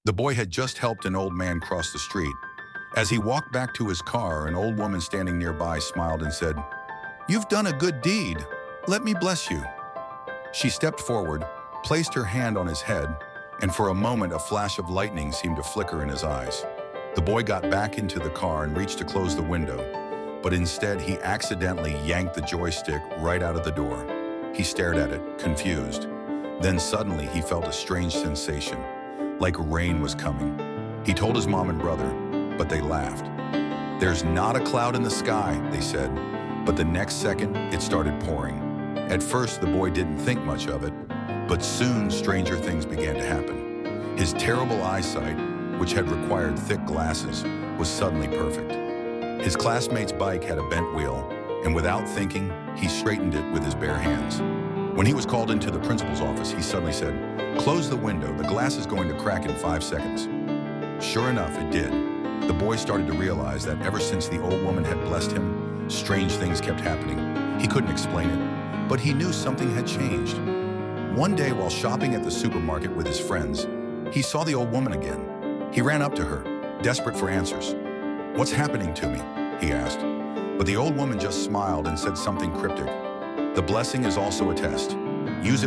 The boy had just helped an old man cross the street. As he walked back to his car, an old woman standing nearby smiled and said, "You've done a good deed. Let me bless you." She stepped forward, placed her hand on his head, and for a moment a flash of lightning seemed to flicker in his eyes. The boy got back into the car and reached to close the window, but instead he accidentally yanked the joystick right out of the door. He stared at it, confused. Then suddenly he felt a strange sensation, like rain was coming. He told his mom and brother, but they laughed. "There's not a cloud in the sky," they said, but the next second it started pouring. At first the boy didn't think much of it, but soon stranger things began to happen. His terrible eyesight, which had required thick glasses, was suddenly perfect. His classmate's bike had a bent wheel, and without thinking, he straightened it with his bare hands. When he was called into the principal's office, he suddenly said, "Close the window, the glass is going to crack in 5 seconds. Sure enough, it did. The boy started to realize that ever since the old woman had blessed him, strange things kept happening. He couldn't explain it, but he knew something had changed. One day, while shopping at the supermarket with his friends, he saw the old woman again. He ran up to her, desperate for answers. "What's happening to me?" he asked. But the old woman just smiled and said something cryptic. "The blessing is also a test. Use it